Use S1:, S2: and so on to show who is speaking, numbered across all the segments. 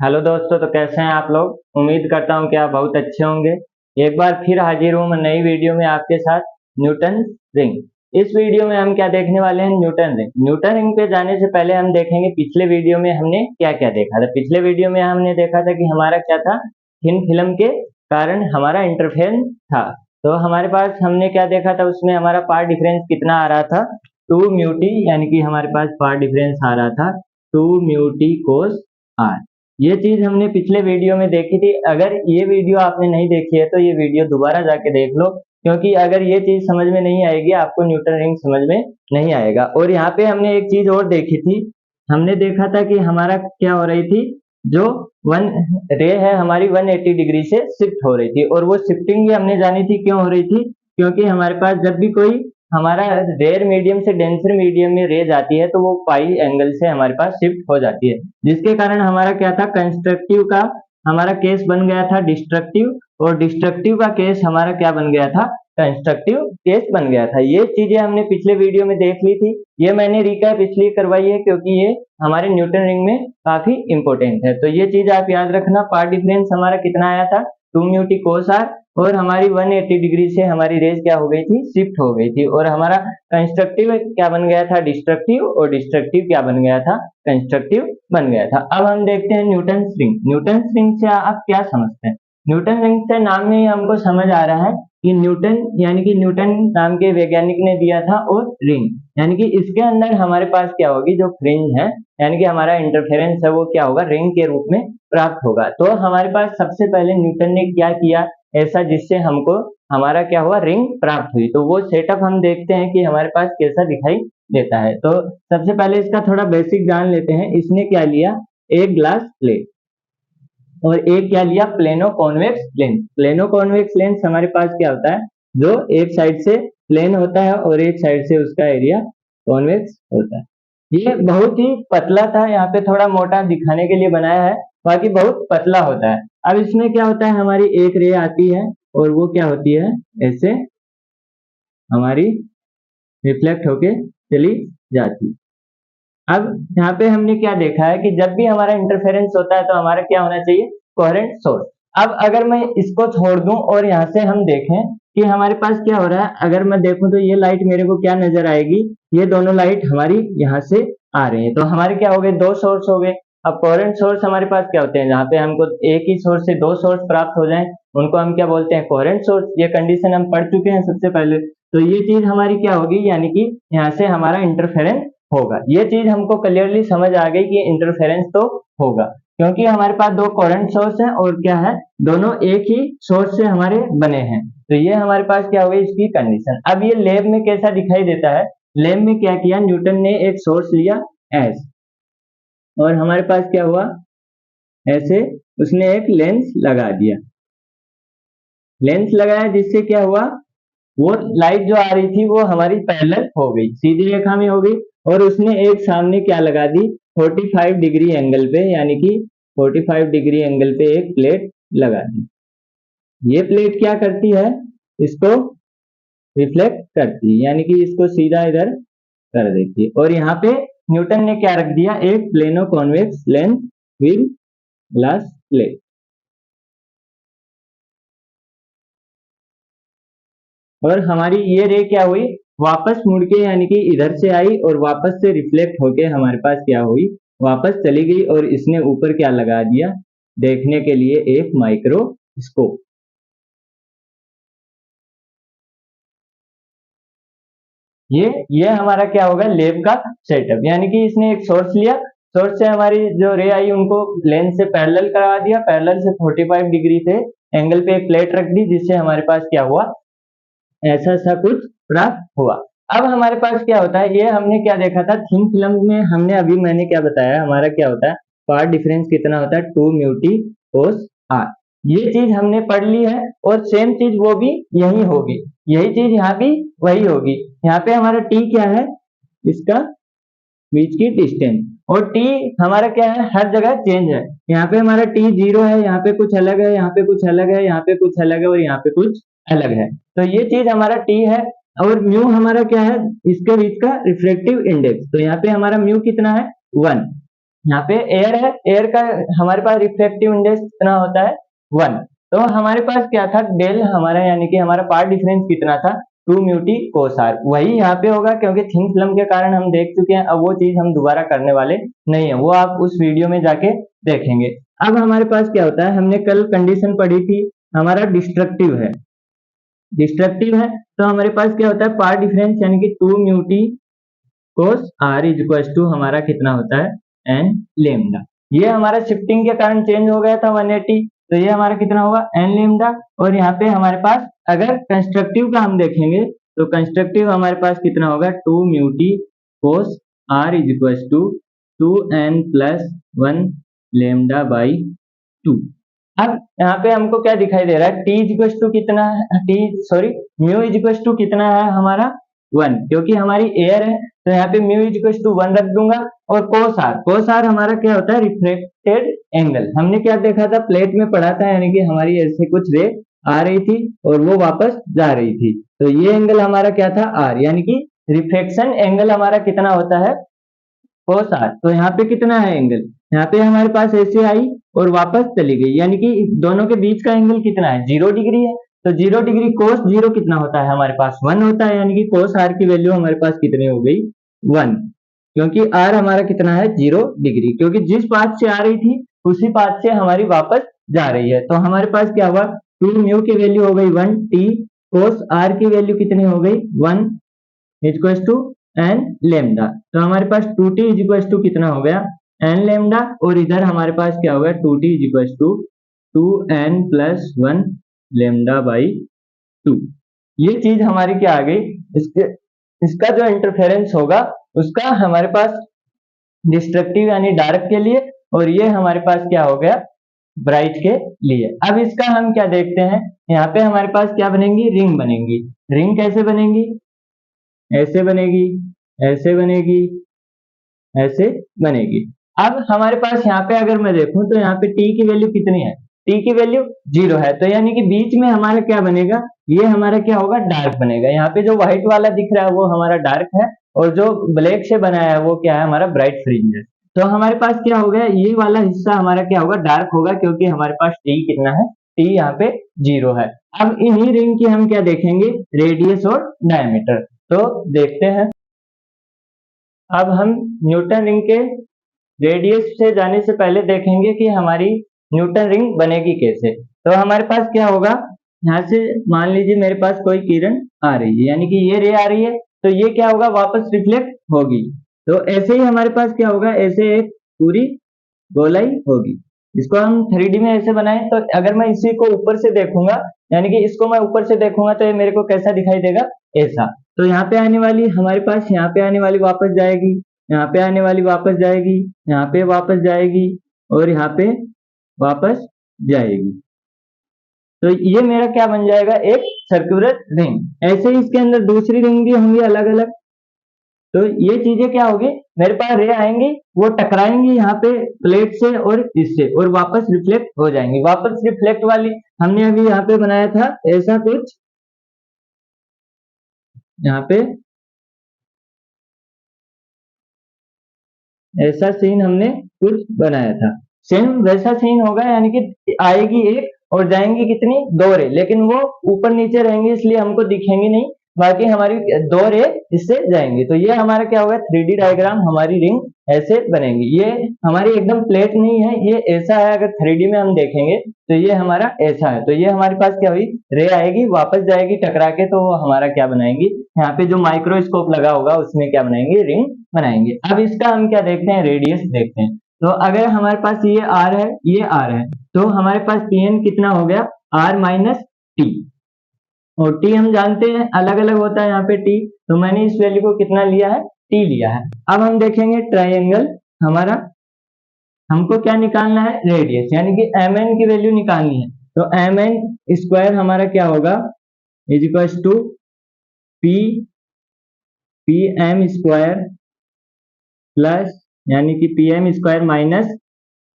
S1: Hello दोस्तों, तो कैसे हैं आप लोग। उम्मीद करता हूं कि आप बहुत अच्छे होंगे। एक बार फिर हाजिर हूं मैं नई वीडियो में आपके साथ। Newton ring. इस वीडियो में हम क्या देखने वाले हैं, न्यूटन रिंग। न्यूटन रिंग पे जाने से पहले हम देखेंगे पिछले वीडियो में हमने क्या क्या देखा था। पिछले वीडियो में हमने देखा था कि हमारा क्या था, थिन फिल्म के कारण हमारा इंटरफेरेंस था। तो हमारे पास हमने क्या देखा था, उसमें हमारा पार्ट डिफरेंस कितना आ रहा था, 2μt, यानी कि हमारे पास पार्ट डिफरेंस आ रहा था 2μt cos r। ये चीज हमने पिछले वीडियो में देखी थी। अगर ये वीडियो आपने नहीं देखी है तो ये वीडियो दोबारा जाके देख लो, क्योंकि अगर ये चीज समझ में नहीं आएगी आपको न्यूटन रिंग समझ में नहीं आएगा। और यहाँ पे हमने एक चीज और देखी थी। हमने देखा था कि हमारा क्या हो रही थी, जो वन रे है हमारी 180 डिग्री से शिफ्ट हो रही थी। और वो शिफ्टिंग भी हमने जानी थी क्यों हो रही थी, क्योंकि हमारे पास जब भी कोई हमारा रेयर मीडियम से डेंसर मीडियम में रे जाती है तो वो पाई एंगल से हमारे पास शिफ्ट हो जाती है, जिसके कारण हमारा क्या था, कंस्ट्रक्टिव का हमारा केस बन गया था डिस्ट्रक्टिव, और डिस्ट्रक्टिव का केस हमारा क्या बन गया था, कंस्ट्रक्टिव केस बन गया था। ये चीजें हमने पिछले वीडियो में देख ली थी। ये मैंने रिकैप इसलिए करवाई है क्योंकि ये हमारे न्यूटन रिंग में काफी इंपॉर्टेंट है। तो ये चीज आप याद रखना। पार्ट डिफरेंस हमारा कितना आया था, 2μt cos r, और हमारी 180 डिग्री से हमारी रेज क्या हो गई थी, शिफ्ट हो गई थी। और हमारा कंस्ट्रक्टिव क्या बन गया था, डिस्ट्रक्टिव, और डिस्ट्रक्टिव क्या बन गया था, कंस्ट्रक्टिव बन गया था। अब हम देखते हैं न्यूटन रिंग। न्यूटन रिंग से आप क्या समझते हैं। न्यूटन रिंग से नाम में ही हमको समझ आ रहा है कि न्यूटन, यानी कि न्यूटन नाम के वैज्ञानिक ने दिया था, और रिंग यानी कि इसके अंदर हमारे पास क्या होगी, जो फ्रिंज है यानी कि हमारा इंटरफेरेंस है वो क्या होगा, रिंग के रूप में प्राप्त होगा। तो हमारे पास सबसे पहले न्यूटन ने क्या किया ऐसा जिससे हमको हमारा क्या हुआ, रिंग प्राप्त हुई। तो वो सेटअप हम देखते हैं कि हमारे पास कैसा दिखाई देता है। तो सबसे पहले इसका थोड़ा बेसिक जान लेते हैं। इसने क्या लिया, एक ग्लास प्लेट, और एक क्या लिया, plano convex lens. Plano convex lens हमारे पास क्या होता है, जो एक साइड से प्लेन होता है और एक साइड से उसका एरिया कॉन्वेक्स होता है। ये बहुत ही पतला था, यहाँ पे थोड़ा मोटा दिखाने के लिए बनाया है, बाकी बहुत पतला होता है। अब इसमें क्या होता है, हमारी एक रे आती है और वो क्या होती है, ऐसे हमारी रिफ्लेक्ट होके चली जाती है। अब यहाँ पे हमने क्या देखा है कि जब भी हमारा इंटरफेरेंस होता है तो हमारा क्या होना चाहिए, कोहेरेंट सोर्स। अब अगर मैं इसको छोड़ दूं और यहाँ से हम देखें कि हमारे पास क्या हो रहा है, अगर मैं देखूं तो ये लाइट मेरे को क्या नजर आएगी, ये दोनों लाइट हमारी यहाँ से आ रही है। तो हमारे क्या हो गए, दो सोर्स हो गए। अब कोहेरेंट सोर्स हमारे पास क्या होते हैं, जहाँ पे हमको एक ही सोर्स से दो सोर्स प्राप्त हो जाए उनको हम क्या बोलते हैं, कोहेरेंट सोर्स। ये कंडीशन हम पढ़ चुके हैं सबसे पहले। तो ये चीज हमारी क्या होगी, यानी कि यहाँ से हमारा इंटरफेरेंस होगा। ये चीज हमको क्लियरली समझ आ गई कि इंटरफेरेंस तो होगा, क्योंकि हमारे पास दो कोहेरेंट सोर्स हैं और क्या है, दोनों एक ही सोर्स से हमारे बने हैं। तो ये हमारे पास क्या हो गई, इसकी कंडीशन। अब ये लैब में कैसा दिखाई देता है, लैब में क्या किया, न्यूटन ने एक सोर्स लिया एस, और हमारे पास क्या हुआ, ऐसे उसने एक लेंस लगा दिया। लेंस लगाया जिससे क्या हुआ, वो लाइट जो आ रही थी वो हमारी पैरेलल हो गई, सीधी रेखा में हो गई। और उसने एक सामने क्या लगा दी, 45 डिग्री एंगल पे, यानी कि 45 डिग्री एंगल पे एक प्लेट लगा दी। ये प्लेट क्या करती है, इसको रिफ्लेक्ट करती है, यानी कि इसको सीधा इधर कर देती है। और यहाँ पे न्यूटन ने क्या रख दिया, एक plano convex lens with glass plate. और हमारी ये रे क्या हुई, वापस मुड़ के यानी कि इधर से आई और वापस से रिफ्लेक्ट होके हमारे पास क्या हुई, वापस चली गई। और इसने ऊपर क्या लगा दिया, देखने के लिए एक माइक्रोस्कोप। ये हमारा क्या होगा, लैब का सेटअप। यानी कि इसने एक सोर्स लिया, सोर्स से हमारी जो रे आई उनको लेंस से पैरेलल करवा दिया, पैरेलल से 45 डिग्री से एंगल पे एक प्लेट रख दी, जिससे हमारे पास क्या हुआ, ऐसा सा कुछ प्राप्त हुआ। अब हमारे पास क्या होता है, ये हमने क्या देखा था थिन फिल्म में, हमने अभी मैंने क्या बताया, हमारा क्या होता है, पार्ट डिफरेंस कितना होता है, 2μt cos r। ये चीज हमने पढ़ ली है, और सेम चीज वो भी यही होगी, यही चीज यहाँ भी वही होगी। यहाँ पे हमारा t क्या है, इसका बीच की डिस्टेंस, और t हमारा क्या है, हर जगह चेंज है। यहाँ पे हमारा t 0 है, यहाँ पे कुछ अलग है, यहाँ पे कुछ अलग है, यहाँ पे कुछ अलग है, और यहाँ पे कुछ अलग है। तो ये चीज हमारा t है। और म्यू हमारा क्या है, इसके बीच का रिफ्रेक्टिव इंडेक्स। तो यहाँ पे हमारा म्यू कितना है, 1। यहाँ पे एयर है, एयर का हमारे पास रिफ्रैक्टिव इंडेक्स कितना होता है 1। तो हमारे पास क्या था डेल हमारा, यानी कि हमारा पार्ट डिफरेंस कितना था 2 म्यू टी कोस आर, वही यहाँ पे होगा क्योंकि थिन फिल्म के कारण हम देख चुके हैं। अब वो चीज हम दोबारा करने वाले नहीं है, वो आप उस वीडियो में जाके देखेंगे। अब हमारे पास क्या होता है, हमने कल कंडीशन पढ़ी थी, हमारा डिस्ट्रक्टिव है, डिस्ट्रक्टिव है तो हमारे पास क्या होता है पार्ट डिफरेंस यानी कि 2 mu t cos r is equal to हमारा कितना होता है एन लेमडा। ये हमारा शिफ्टिंग के कारण चेंज हो गया था 180, तो ये हमारा कितना होगा एन लेमडा। और यहाँ पे हमारे पास अगर कंस्ट्रक्टिव का हम देखेंगे तो कंस्ट्रक्टिव हमारे पास कितना होगा 2 mu t cos r is equal to 2n plus 1 lambda by 2। अब यहाँ पे हमको क्या दिखाई दे रहा है t इज इक्वल टू कितना है, म्यू इज इक्वल टू कितना है हमारा 1, क्योंकि हमारी एयर है तो यहाँ पे म्यू इज इक्वल टू 1 रख दूंगा। और कोस आर हमारा क्या होता है रिफ्लेक्टेड एंगल, हमने क्या देखा था प्लेट में पढ़ा था, यानी कि हमारी ऐसे कुछ रे आ रही थी और वो वापस जा रही थी, तो ये एंगल हमारा क्या था आर, यानी कि रिफ्लेक्शन एंगल हमारा कितना होता है कोस आर। तो यहाँ पे कितना है एंगल, यहाँ पे हमारे पास ऐसे आई और वापस चली गई, यानी कि दोनों के बीच का एंगल कितना है 0 डिग्री है। तो 0 डिग्री कोस 0 कितना होता है हमारे पास 1 होता है, यानी कि कोस आर की वैल्यू हमारे पास कितनी हो गई 1, क्योंकि आर हमारा कितना है 0 डिग्री, क्योंकि जिस पाथ से आ रही थी उसी पाथ से हमारी वापस जा रही है। तो हमारे पास क्या हुआ 2 म्यू की वैल्यू हो गई 1 टी, कोस आर की वैल्यू कितनी हो गई 1 इक्वल टू एन लेमडा। तो हमारे पास 2t इज इक्वल टू कितना हो गया एन लेमडा, और इधर हमारे पास क्या हो गया 2t is equal to 2n plus 1 lambda by 2। ये चीज हमारी क्या आ गई, इसका जो इंटरफेरेंस होगा उसका हमारे पास डिस्ट्रक्टिव यानी डार्क के लिए, और ये हमारे पास क्या हो गया ब्राइट के लिए। अब इसका हम क्या देखते हैं, यहाँ पे हमारे पास क्या बनेंगी रिंग बनेंगी। रिंग कैसे बनेंगी, ऐसे बनेगी, ऐसे बनेगी, ऐसे बनेगी। अब हमारे पास यहाँ पे अगर मैं देखूं तो यहाँ पे t की वैल्यू कितनी है, t की वैल्यू 0 है, तो यानी कि बीच में हमारा क्या बनेगा, ये हमारा क्या होगा डार्क बनेगा। यहाँ पे जो व्हाइट वाला दिख रहा है वो हमारा डार्क है, और जो ब्लैक से बनाया है वो क्या है हमारा ब्राइट फ्रिंज है। तो हमारे पास क्या हो गया ये वाला हिस्सा हमारा क्या होगा डार्क होगा, क्योंकि हमारे पास t कितना है, t यहाँ पे 0 है। अब इन्हीं रिंग की हम क्या देखेंगे रेडियस और डायमीटर, तो देखते हैं। अब हम न्यूटन रिंग के रेडियस से जाने से पहले देखेंगे कि हमारी न्यूटन रिंग बनेगी कैसे। तो हमारे पास क्या होगा, यहाँ से मान लीजिए मेरे पास कोई किरण आ रही है, यानी कि ये रे आ रही है, तो ये क्या होगा वापस रिफ्लेक्ट होगी। तो ऐसे ही हमारे पास क्या होगा, ऐसे एक पूरी गोलाई होगी। इसको हम 3D में ऐसे बनाए, तो अगर मैं इसी को ऊपर से देखूंगा, यानी कि इसको मैं ऊपर से देखूंगा तो ये मेरे को कैसा दिखाई देगा ऐसा। तो यहाँ पे आने वाली हमारे पास, यहाँ पे आने वाली वापस जाएगी, यहाँ पे आने वाली वापस जाएगी, यहाँ पे वापस जाएगी, और यहाँ पे वापस जाएगी। तो ये मेरा क्या बन जाएगा एक सर्कुलर रिंग। ऐसे ही इसके अंदर दूसरी रिंग भी होंगी अलग अलग। तो ये चीजें क्या होगी, मेरे पास रे आएंगी, वो टकराएंगी यहाँ पे प्लेट से और इससे, और वापस रिफ्लेक्ट हो जाएंगी। वापस रिफ्लेक्ट वाली हमने अभी यहाँ पे बनाया था ऐसा कुछ, यहाँ पे ऐसा सीन हमने कुछ बनाया था, सेम वैसा सीन होगा, यानी कि आएगी एक और जाएंगी कितनी 2 रे, लेकिन वो ऊपर नीचे रहेंगी इसलिए हमको दिखेंगी नहीं, बाकी हमारी 2 रे इससे जाएंगी। तो ये हमारा क्या होगा 3D डायग्राम, हमारी रिंग ऐसे बनेगी। ये हमारी एकदम प्लेट नहीं है, ये ऐसा है, अगर 3D में हम देखेंगे तो ये हमारा ऐसा है। तो ये हमारे पास क्या हुई रे आएगी वापस जाएगी टकरा के, तो वो हमारा क्या बनाएंगी, यहाँ पे जो माइक्रोस्कोप लगा होगा उसमें क्या बनाएंगे रिंग बनाएंगे। अब इसका हम क्या देखते हैं रेडियस देखते हैं। तो अगर हमारे पास ये r है, ये r है, तो हमारे पास Pn कितना हो गया r माइनस टी, और t हम जानते हैं अलग अलग होता है यहाँ पे t, तो मैंने इस वैल्यू को कितना लिया है t लिया है। अब हम देखेंगे ट्राइंगल, हमारा हमको क्या निकालना है रेडियस, यानी कि mn की वैल्यू निकालनी है। तो mn स्क्वायर हमारा क्या होगा is equal to p m square plus, यानी कि p m square minus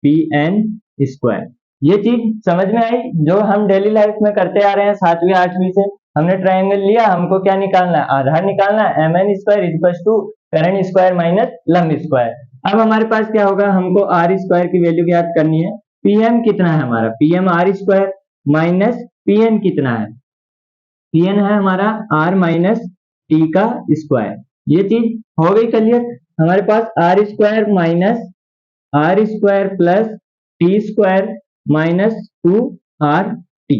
S1: p n square. ये चीज समझ में आई जो हम डेली लाइफ में करते आ रहे हैं 7वीं 8वीं से। हमने ट्राइंगल लिया, हमको क्या निकालना है आधार निकालना है, m n square equal to current square minus लंब स्क्वायर। अब हमारे पास क्या होगा, हमको आर स्क्वायर की वैल्यू ज्ञात करनी है। पीएम कितना है हमारा, PM R square minus PN कितना है, पीएन है हमारा आर माइनस टी का स्क्वायर। ये चीज हो गई क्लियर। हमारे पास R square minus R square plus T square minus 2 R T.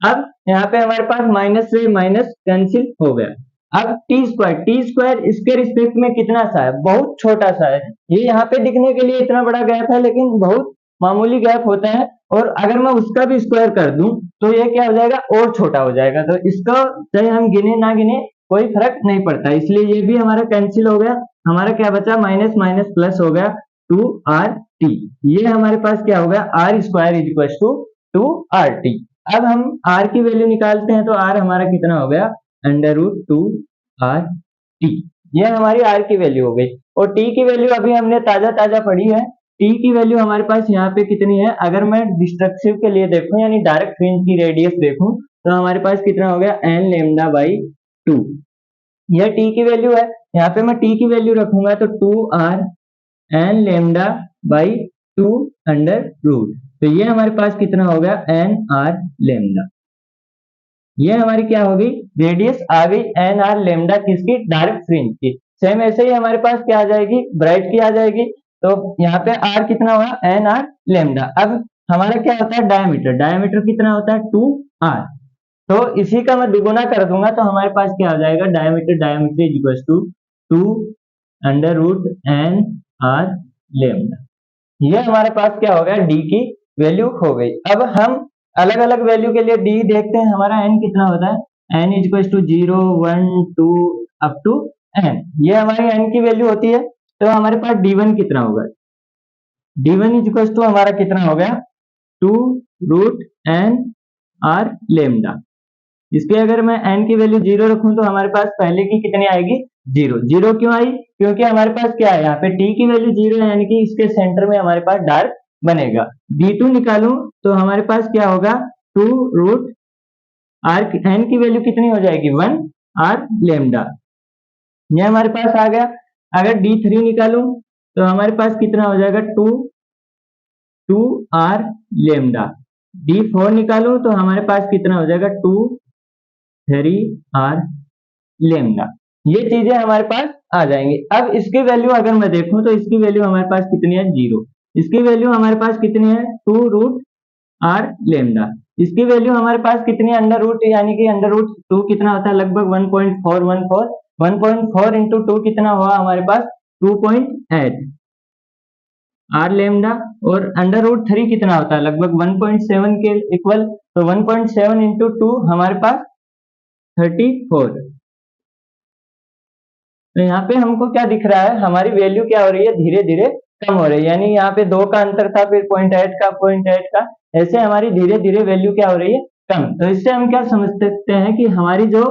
S1: अब यहाँ पे हमारे पास माइनस से माइनस कैंसिल हो गया। अब टी स्क्वायर इसके रिस्पेक्ट में कितना सा है, बहुत छोटा सा है। ये यहाँ पे दिखने के लिए इतना बड़ा गैप है, लेकिन बहुत मामूली गैप होता है। और अगर मैं उसका भी स्क्वायर कर दूं तो ये क्या हो जाएगा, और छोटा हो जाएगा। तो इसका चाहे हम गिने ना गिने कोई फर्क नहीं पड़ता, इसलिए ये भी हमारा कैंसिल हो गया। हमारा क्या बचा, माइनस माइनस प्लस हो गया 2r t। ये हमारे पास क्या हो गया, r square is equal to 2r t। अब हम r की वैल्यू निकालते हैं तो r हमारा कितना हो गया, अंडर रूट 2r t। ये हमारी r की वैल्यू हो गई। और t की वैल्यू अभी हमने ताजा ताजा पढ़ी है। t की वैल्यू हमारे पास यहाँ पे कितनी है, अगर मैं डिस्ट्रक्टिव के लिए देखूं यानी डायरेक्ट फ्रिंज की रेडियस देखूं तो हमारे पास कितना हो गया, n लेमडा बाई 2। यह t की वैल्यू है। यहाँ पे मैं t की वैल्यू रखूंगा तो 2r n lambda by 2 under root. तो ये हमारे पास कितना हो गया, एन आर लेमडा। ये हमारी क्या होगी, रेडियस आ गई एन आर लेमडा किसकी, डायरेक्ट फ्रिंज की। सेम ऐसे ही हमारे पास क्या आ जाएगी, ब्राइट की आ जाएगी। तो यहाँ पे आर कितना हुआ, एन आर लेमडा। अब हमारा क्या होता है, डायमीटर, डायमीटर कितना होता है 2r। तो इसी का मैं दुगुना कर दूंगा तो हमारे पास क्या हो जाएगा, diameter diameter is equal to 2 under root n r lambda. ये हमारे पास क्या हो गया, डी की वैल्यू हो गई। अब हम अलग अलग वैल्यू के लिए डी देखते हैं। हमारा एन कितना होता है, n is equal to 0 1 2 up to n. ये हमारी एन की वैल्यू होती है। तो हमारे पास डी1 कितना होगा, डी1 इज इक्वल टू हमारा कितना हो गया 2 रूट एन आर लेमडा। इसके अगर मैं n की वैल्यू 0 रखूं तो हमारे पास पहले की कितनी आएगी, 0। 0 क्यों आई, क्योंकि हमारे पास क्या है, यहाँ पे t की वैल्यू 0 है, यानी कि इसके सेंटर में हमारे पास डार्क बनेगा। d2 निकालूं तो हमारे पास क्या होगा, 2 रूट r n की वैल्यू कितनी हो जाएगी, 1 r लेमडा। ये हमारे पास आ गया। अगर d3 निकालूं तो हमारे पास कितना हो जाएगा, 2 r लेमडा। d4 निकालूं तो हमारे पास कितना हो जाएगा, 2 3r लेमडा। ये चीजें हमारे पास आ जाएंगी। अब इसकी वैल्यू अगर मैं देखूं तो इसकी वैल्यू हमारे पास कितनी है, 0। इसकी वैल्यू हमारे पास कितनी है, 2 रूट r लेमडा। इसकी वैल्यू हमारे पास कितनी है, अंडर रूट, यानी कि अंडर रूट 2 कितना होता है, लगभग 1.414। 1.4 इंटू 2 कितना हुआ हमारे पास, 2.8 r लेमडा। और अंडर रूट 3 कितना होता है, लगभग 1.7 के इक्वल। तो 1.7 इंटू 2 हमारे पास 34। तो यहाँ पे हमको क्या दिख रहा है, हमारी वैल्यू क्या हो रही है, धीरे धीरे कम हो रही है। यानी यहाँ पे 2 का अंतर था, फिर 0.8 का, 0.8 का, ऐसे हमारी धीरे धीरे वैल्यू क्या हो रही है, कम। तो इससे हम क्या समझ सकते हैं कि हमारी जो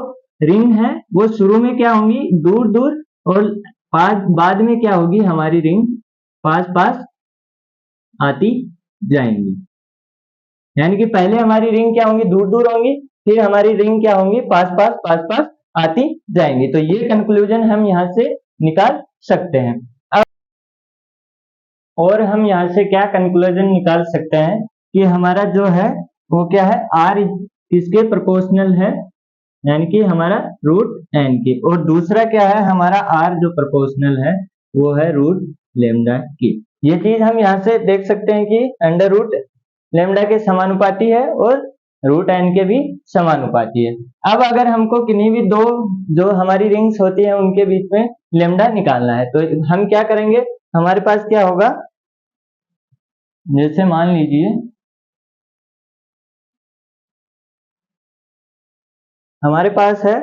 S1: रिंग है वो शुरू में क्या होंगी, दूर दूर, और बाद में क्या होगी, हमारी रिंग पास पास आती जाएंगी। यानी कि पहले हमारी रिंग क्या होंगी, दूर दूर होंगी, फिर हमारी रिंग क्या होंगी, पास पास आती जाएंगी। तो ये कंक्लूजन हम यहाँ से निकाल सकते हैं। अब और हम यहाँ से क्या कंक्लूजन निकाल सकते हैं कि हमारा जो है वो क्या है, r किसके प्रोपोर्शनल है, यानी कि हमारा रूट n की। और दूसरा क्या है, हमारा r जो प्रोपोर्शनल है वो है रूट लेमडा की। ये चीज हम यहाँ से देख सकते हैं कि अंडर रूट लेमडा के समानुपाती है और रूट एन के भी समानुपाती है। अब अगर हमको किन्हीं भी दो जो हमारी रिंग्स होती है उनके बीच में लेमडा निकालना है तो हम क्या करेंगे, हमारे पास क्या होगा, जैसे मान लीजिए हमारे पास है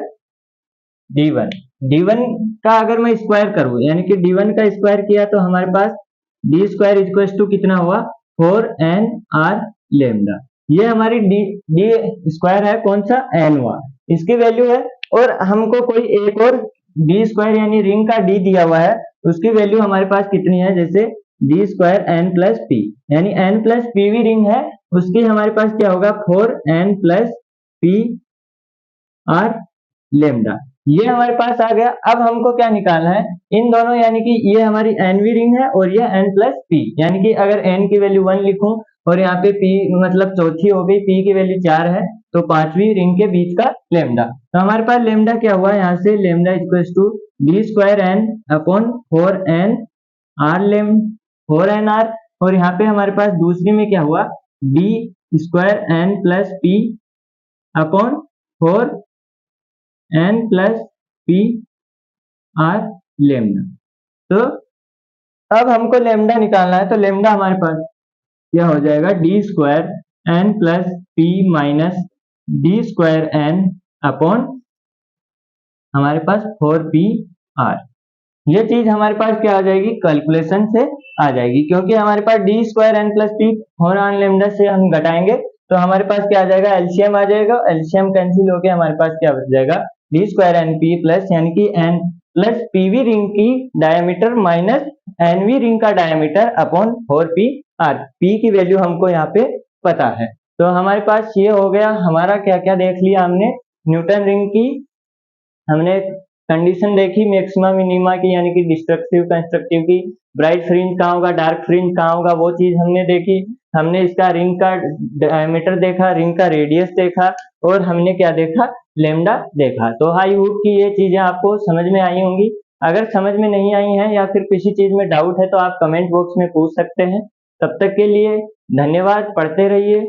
S1: d1। d1 का अगर मैं स्क्वायर करूं, यानी कि d1 का स्क्वायर किया तो हमारे पास डी स्क्वायर इक्वल टू कितना हुआ, 4nr लेमडा। ये हमारी डी स्क्वायर है, कौन सा, n हुआ, इसकी वैल्यू है। और हमको कोई एक और डी स्क्वायर यानी रिंग का डी दिया हुआ है, उसकी वैल्यू हमारे पास कितनी है, जैसे d square N plus p, यानी एन प्लस पी भी रिंग है, उसकी हमारे पास क्या होगा, 4n plus P R lambda. ये हमारे पास आ गया। अब हमको क्या निकालना है, इन दोनों यानी कि ये हमारी nवीं रिंग है और ये n प्लस p, यानी कि अगर n की वैल्यू 1 लिखूं और यहाँ पे p मतलब चौथी हो गई, p की वैल्यू 4 है, तो पांचवी रिंग के बीच का लेमडा। तो हमारे पास लेमडा क्या हुआ, यहाँ से lambda equals to d square n upon 4n r लेम 4n r, और यहाँ पे हमारे पास दूसरी में क्या हुआ, d square n plus p upon 4n plus p r lambda. तो अब हमको लेमडा निकालना है, तो लेमडा हमारे पास क्या हो जाएगा, d square N plus p minus d square n upon हमारे पास 4p r। ये चीज हमारे पास क्या आ जाएगी, कैलकुलेशन से आ जाएगी, क्योंकि हमारे पास D square N plus P 4r lambda से हम घटाएंगे तो हमारे पास क्या आ जाएगा, एलसीएम आ जाएगा, एलसीएम कैंसिल होके हमारे पास क्या बच जाएगा, d square n p plus यानी कि एन प्लस पीवी रिंग की डायमीटर माइनस एनवी रिंग का diameter upon 4p r। p की वैल्यू हमको यहाँ पे पता है। तो हमारे पास ये हो गया, हमारा क्या क्या देख लिया हमने, न्यूटन रिंग की हमने कंडीशन देखी, मैक्सिमा मिनिमा की यानी कि डिस्ट्रक्टिव कंस्ट्रक्टिव की, ब्राइट फ्रिंज कहाँ होगा, डार्क फ्रिंज कहाँ होगा, वो चीज हमने देखी। हमने इसका रिंग का डायमीटर देखा, रिंग का रेडियस देखा, और हमने क्या देखा, लेमडा देखा। तो आई होप कि ये चीजें आपको समझ में आई होंगी। अगर समझ में नहीं आई हैं या फिर किसी चीज में डाउट है तो आप कमेंट बॉक्स में पूछ सकते हैं। तब तक के लिए धन्यवाद, पढ़ते रहिए।